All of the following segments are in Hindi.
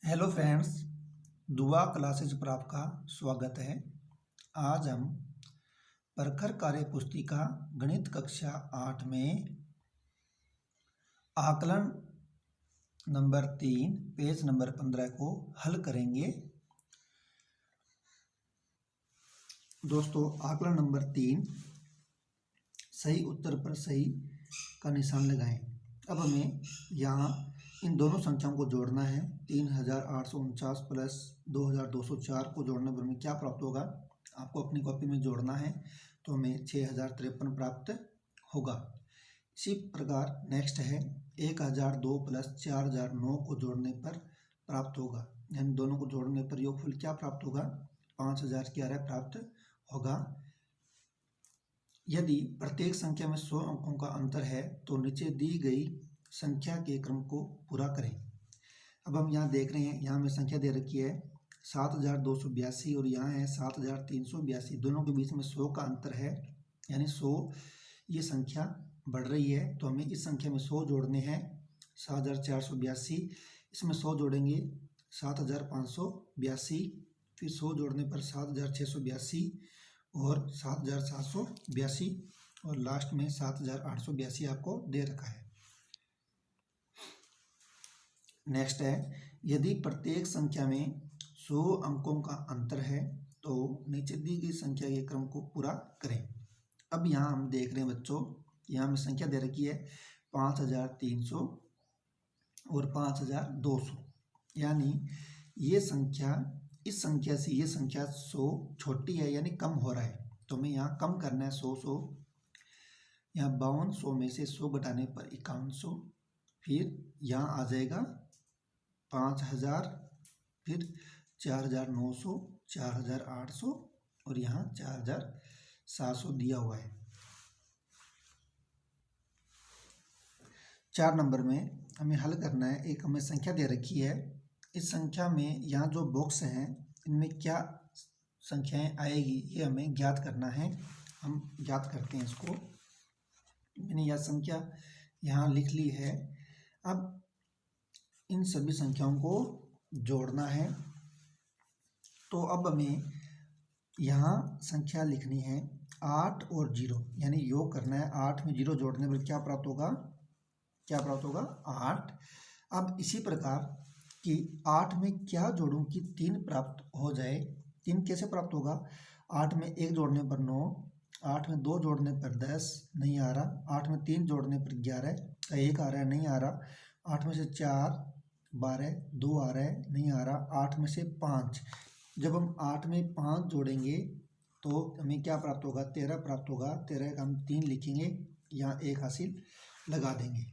हेलो फ्रेंड्स, दुआ क्लासेज पर आपका स्वागत है। आज हम प्रखर कार्य पुस्तिका गणित कक्षा 8 में आकलन नंबर 3 पेज नंबर 15 को हल करेंगे। दोस्तों, आकलन नंबर 3 सही उत्तर पर सही का निशान लगाएं। अब हमें यहाँ इन दोनों संख्याओं को जोड़ना है। 3849 प्लस 2204 को जोड़ने पर हमें क्या प्राप्त होगा, आपको अपनी कॉपी में जोड़ना है तो हमें 6053 प्राप्त होगा। इसी प्रकार नेक्स्ट है 1002 प्लस 4009 को जोड़ने पर प्राप्त होगा, यानी दोनों को जोड़ने पर योगफल क्या प्राप्त होगा, 5011 प्राप्त होगा। यदि प्रत्येक संख्या में 100 अंकों का अंतर है तो नीचे दी गई संख्या के क्रम को पूरा करें। अब हम यहाँ देख रहे हैं, यहाँ में संख्या दे रखी है 7282 और यहाँ है 7382। दोनों के बीच में 100 का अंतर है, यानी 100 ये संख्या बढ़ रही है, तो हमें इस संख्या में 100 जोड़ने हैं। 7482, इसमें 100 जोड़ेंगे 7582, फिर 100 जोड़ने पर 7682 और 7782 और लास्ट में 7882 आपको दे रखा है। नेक्स्ट है, यदि प्रत्येक संख्या में 100 अंकों का अंतर है तो नीचे दी गई संख्या के क्रम को पूरा करें। अब यहाँ हम देख रहे हैं बच्चों, यहाँ में संख्या दे रखी है 5300 और 5200, यानी ये संख्या इस संख्या से ये संख्या 100 छोटी है, यानी कम हो रहा है, तो हमें यहाँ कम करना है 100। यहाँ 5200 में से 100 घटाने पर 5100, फिर यहाँ आ जाएगा 5000, फिर 4900, 4800 और यहाँ 4700 दिया हुआ है। 4 नंबर में हमें हल करना है। एक हमें संख्या दे रखी है, इस संख्या में यहाँ जो बॉक्स हैं इनमें क्या संख्याएं आएगी ये हमें ज्ञात करना है। हम ज्ञात करते हैं इसको। मैंने यह संख्या यहाँ लिख ली है। अब इन सभी संख्याओं को जोड़ना है, तो अब हमें यहाँ संख्या लिखनी है 8 और 0, यानी योग करना है। 8 में 0 जोड़ने पर क्या प्राप्त होगा, 8। अब इसी प्रकार कि 8 में क्या जोड़ूं कि 3 प्राप्त हो जाए। 3 कैसे प्राप्त होगा, 8 में 1 जोड़ने पर 9, 8 में 2 जोड़ने पर 10 नहीं आ रहा, 8 में 3 जोड़ने पर 11 का 1 आ रहा है नहीं आ रहा, 8 में से 4 12 2 आ रहा है नहीं आ रहा, 8 में से 5, जब हम 8 में 5 जोड़ेंगे तो हमें क्या प्राप्त होगा, 13 प्राप्त होगा। 13 का हम 3 लिखेंगे, यहाँ 1 हासिल लगा देंगे।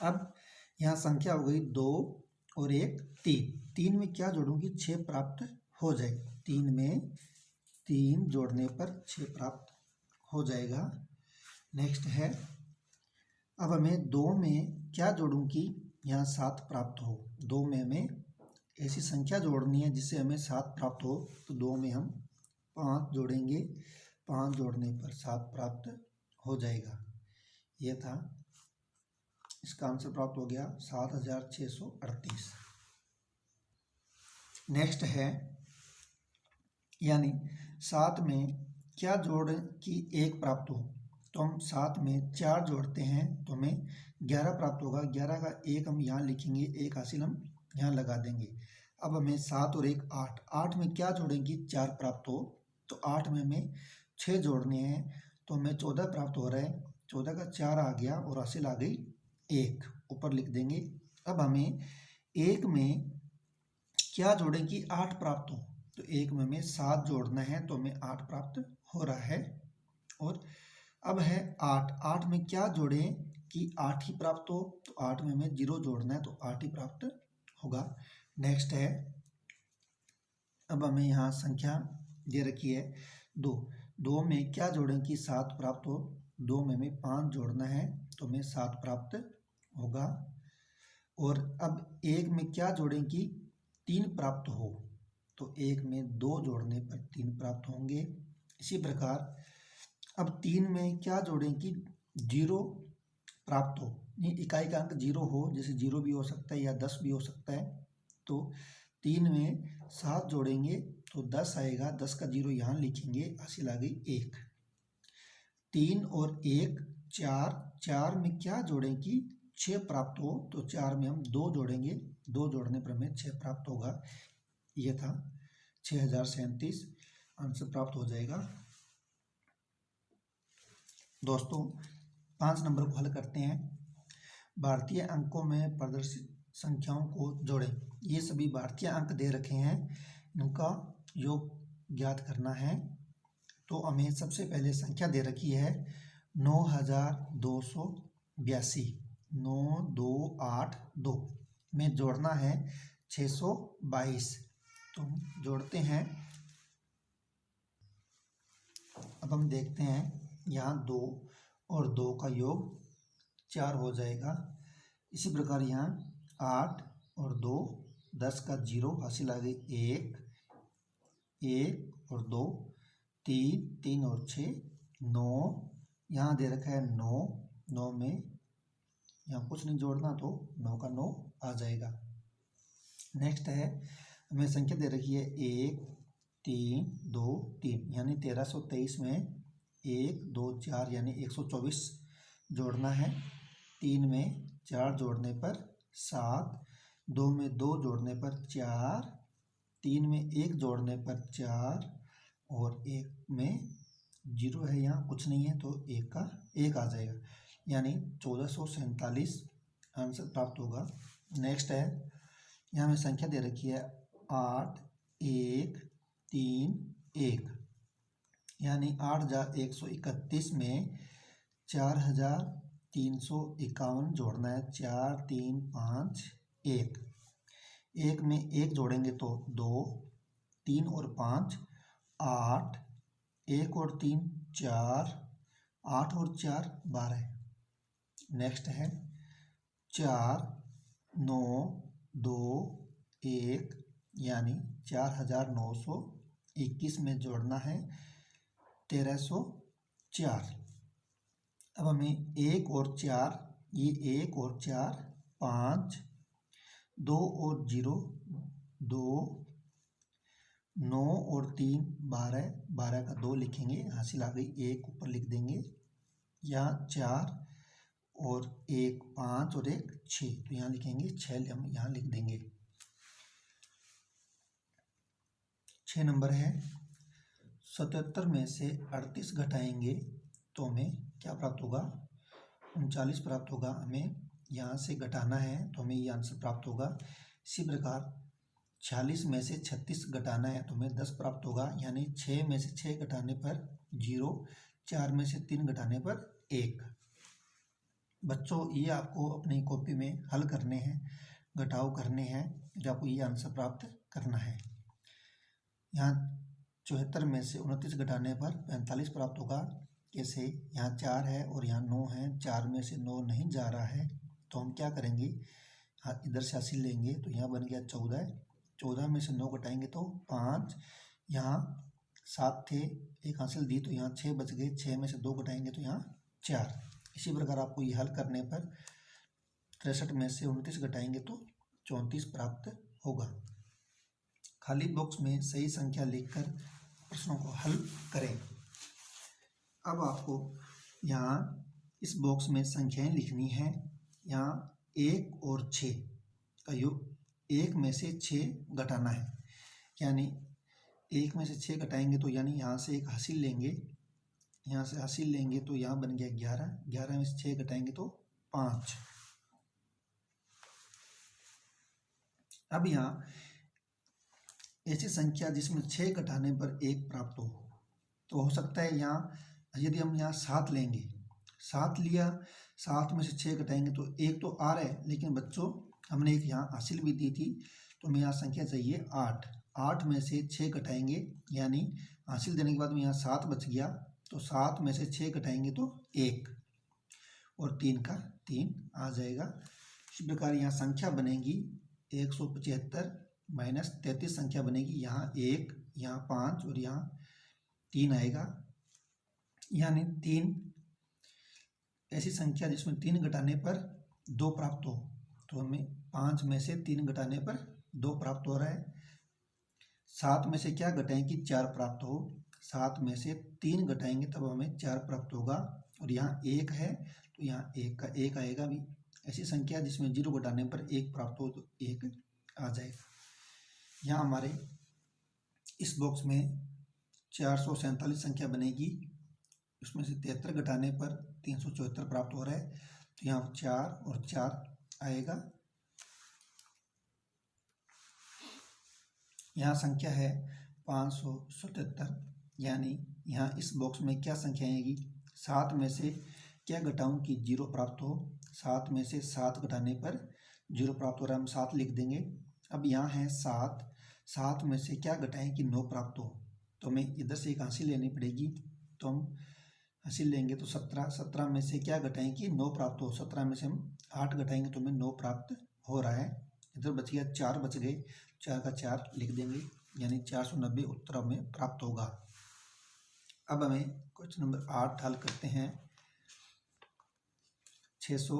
अब यहाँ संख्या हो गई 2 और 1 3। 3 में क्या जोड़ूंगी, 6 प्राप्त हो जाए। 3 में 3 जोड़ने पर 6 प्राप्त हो जाएगा। नेक्स्ट है, अब हमें 2 में क्या जोड़ूं कि यहाँ 7 प्राप्त हो। 2 में हमें ऐसी संख्या जोड़नी है जिससे हमें 7 प्राप्त हो, तो 2 में हम 5 जोड़ेंगे। 5 जोड़ने पर 7 प्राप्त हो जाएगा। यह था, इसका आंसर प्राप्त हो गया 7638। नेक्स्ट है, यानी 7 में क्या जोड़ें कि 1 प्राप्त हो, तो हम 7 में 4 जोड़ते हैं तो हमें 11 प्राप्त होगा। 11 का 1 हम यहाँ लिखेंगे, 1 हासिल हम यहाँ लगा देंगे। अब हमें 7 और 1 8। 8 में क्या जोड़ेंगे, 4 प्राप्त हो, तो 8 में हमें 6 जोड़ने हैं तो हमें 14 प्राप्त हो रहा है। 14 का 4 आ गया और हासिल आ गई 1, ऊपर लिख देंगे। अब हमें 1 में क्या जोड़ें कि 8 प्राप्त हो, तो 1 में हमें 7 जोड़ना है तो हमें 8 प्राप्त हो रहा है। और अब है 8। 8 में क्या जोड़ें कि 8 ही प्राप्त हो, तो 8 में हमें 0 जोड़ना है तो 8 ही प्राप्त होगा। नेक्स्ट है, अब हमें यहाँ संख्या दे रखी है 2। 2 में क्या जोड़ें कि 7 प्राप्त हो, 2 में हमें 5 जोड़ना है तो हमें 7 प्राप्त होगा। और अब 1 में क्या जोड़ें कि 3 प्राप्त हो, तो 1 में 2 जोड़ने पर 3 प्राप्त होंगे। इसी प्रकार अब 3 में क्या जोड़ें कि 0 प्राप्त हो, नहीं इकाई का अंक 0 हो, जैसे 0 भी हो सकता है या 10 भी हो सकता है, तो 3 में 7 जोड़ेंगे तो 10 आएगा, 10 का 0 यहाँ लिखेंगे, हासिल आ गई 1। 3 और 1 4, 4 में क्या जोड़ें कि 6 प्राप्त हो, तो 4 में हम 2 जोड़ेंगे, 2 जोड़ने पर हमें 6 प्राप्त होगा। ये था 6037 आंसर प्राप्त हो जाएगा। दोस्तों 5 नंबर को हल करते हैं। भारतीय अंकों में प्रदर्शित संख्याओं को जोड़ें। ये सभी भारतीय अंक दे रखे हैं, इनका योग ज्ञात करना है। तो हमें सबसे पहले संख्या दे रखी है 9282, 9282 में जोड़ना है 622। तो जोड़ते हैं। अब हम देखते हैं, यहाँ 2 और 2 का योग 4 हो जाएगा। इसी प्रकार यहाँ 8 और 2, 10 का 0 हासिल आ गई 1, 1 और 2 3, 3 और 6 9, यहाँ दे रखा है 9, 9 में यहाँ कुछ नहीं जोड़ना तो 9 का 9 आ जाएगा। नेक्स्ट है, हमें संख्या दे रखी है 1 3 2 3 यानी 1323 में 1 2 4 यानी 124 जोड़ना है। 3 में 4 जोड़ने पर 7, 2 में 2 जोड़ने पर 4, 3 में 1 जोड़ने पर 4 और 1 में 0 है, यहाँ कुछ नहीं है तो 1 का 1 आ जाएगा, यानी 1447 आंसर प्राप्त होगा। नेक्स्ट है, यहाँ हमें संख्या दे रखी है 8 1 3 1 यानी 8 × 131 में 4351 जोड़ना है। 4 3 5 1, 1 में 1 जोड़ेंगे तो 2, 3 और 5 8, 1 और 3 4, 8 और 4 12। नेक्स्ट है 4 9 2 1 यानी 4921 में जोड़ना है 1304। अब हमें 1 और 4, ये 1 और 4 5, 2 और 0 2, 9 और 3 12, 12 का 2 लिखेंगे, हासिल आ गई 1 ऊपर लिख देंगे। यहाँ 4 और 1 5 और 1 6, तो यहाँ लिखेंगे 6, हम यहाँ लिख देंगे। 6 नंबर है, 77 में से 38 घटाएंगे तो हमें क्या प्राप्त होगा, 39 प्राप्त होगा। हमें यहाँ से घटाना है तो हमें ये आंसर प्राप्त होगा। इसी प्रकार 46 में से 36 घटाना है तो हमें 10 प्राप्त होगा, यानी 6 में से 6 घटाने पर 0, 4 में से 3 घटाने पर 1। बच्चों ये आपको अपनी कॉपी में हल करने हैं, घटाव करने हैं, जो आपको ये आंसर प्राप्त करना है। यहाँ 74 में से 29 घटाने पर 45 प्राप्त होगा। कैसे, यहाँ 4 है और यहाँ 9 है, 4 में से 9 नहीं जा रहा है तो हम क्या करेंगे, इधर से हासिल लेंगे तो यहाँ बन गया 14, 14 में से 9 घटाएंगे तो 5, यहाँ 7 थे, एक हासिल दी तो यहाँ 6 बच गए, 6 में से 2 घटाएंगे तो यहाँ 4। इसी प्रकार आपको ये हल करने पर 63 में से 29 घटाएंगे तो 34 प्राप्त होगा। खाली बॉक्स में सही संख्या लिखकर प्रश्नों को हल करें। अब आपको यहाँ इस बॉक्स में संख्याएं लिखनी है। यहाँ 1 और 6 का योग, 1 में से 6 घटाना है, यानी 1 में से 6 घटाएंगे तो यानी यहाँ से एक हासिल लेंगे, यहाँ से हासिल लेंगे तो यहाँ बन गया 11, 11 में से 6 घटाएंगे तो 5। अब यहाँ ऐसी संख्या जिसमें 6 घटाने पर 1 प्राप्त हो, तो हो सकता है यहाँ यदि हम यहाँ 7 लेंगे, 7 लिया, 7 में से 6 घटाएंगे तो 1 तो आ रहा है, लेकिन बच्चों हमने एक यहाँ हासिल भी दी थी, तो हमें यहाँ संख्या चाहिए 8, 8 में से 6 घटाएंगे, यानी हासिल देने के बाद में यहाँ 7 बच गया, तो 7 में से 6 घटाएंगे तो 1 और 3 का 3 आ जाएगा। इसी प्रकार यहाँ संख्या बनेगी 175 माइनस 33 संख्या बनेगी, यहाँ 1, यहाँ 5 और यहाँ 3 आएगा, यानी 3 ऐसी संख्या जिसमें 3 घटाने पर 2 प्राप्त हो, तो हमें 5 में से 3 घटाने पर 2 प्राप्त हो रहा है। 7 में से क्या घटाएं कि 4 प्राप्त हो, 7 में से 3 घटाएंगे तब हमें 4 प्राप्त होगा। और यहाँ 1 है तो यहाँ 1 का 1 आएगा भी। ऐसी संख्या जिसमें 0 घटाने पर 1 प्राप्त हो तो 1 आ जाएगा। यहाँ हमारे इस बॉक्स में 447 संख्या बनेगी, उसमें से 73 घटाने पर 374 प्राप्त हो रहा है, तो यहाँ 4 और 4 आएगा। यहाँ संख्या है 577, यानी यहाँ इस बॉक्स में क्या संख्या आएगी, 7 में से क्या घटाऊं कि 0 प्राप्त हो, 7 में से 7 घटाने पर 0 प्राप्त हो रहा है, हम 7 लिख देंगे। अब यहाँ है 7, 7 में से क्या घटाएं कि 9 प्राप्त हो, तो हमें इधर से एक हासिल लेनी पड़ेगी, तो हम हासिल लेंगे तो 17, 17 में से क्या घटाएं कि 9 प्राप्त हो, 17 में से हम 8 घटाएंगे तो हमें 9 प्राप्त हो रहा है। इधर बच गया 4 बच गए, 4 का 4 लिख देंगे, यानी 490 उत्तर हमें प्राप्त होगा। अब हमें क्वेश्चन नंबर 8 हल करते हैं। 600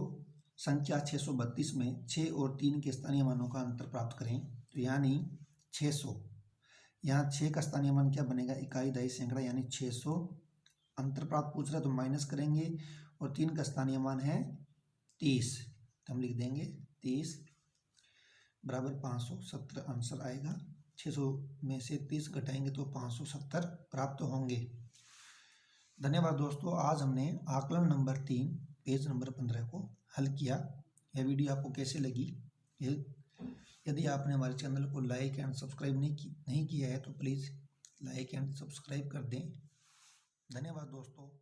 संख्या 632 में 6 और 3 के स्थानीय मानों का अंतर प्राप्त करें, तो यानी 600, यहाँ 6 का स्थानीय मान क्या बनेगा, इकाई दहाई सैकड़ा, यानी 600। अंतर प्राप्त पूछ रहा है तो माइनस करेंगे, और 3 का स्थानीय मान है 30, तो हम लिख देंगे 30 बराबर 570 आंसर आएगा। 600 में से 30 घटाएंगे तो 570 प्राप्त होंगे। धन्यवाद दोस्तों, आज हमने आकलन नंबर 3 पेज नंबर 15 को हल किया। यह वीडियो आपको कैसे लगी, यदि आपने हमारे चैनल को लाइक एंड सब्सक्राइब नहीं किया है तो प्लीज़ लाइक एंड सब्सक्राइब कर दें। धन्यवाद दोस्तों।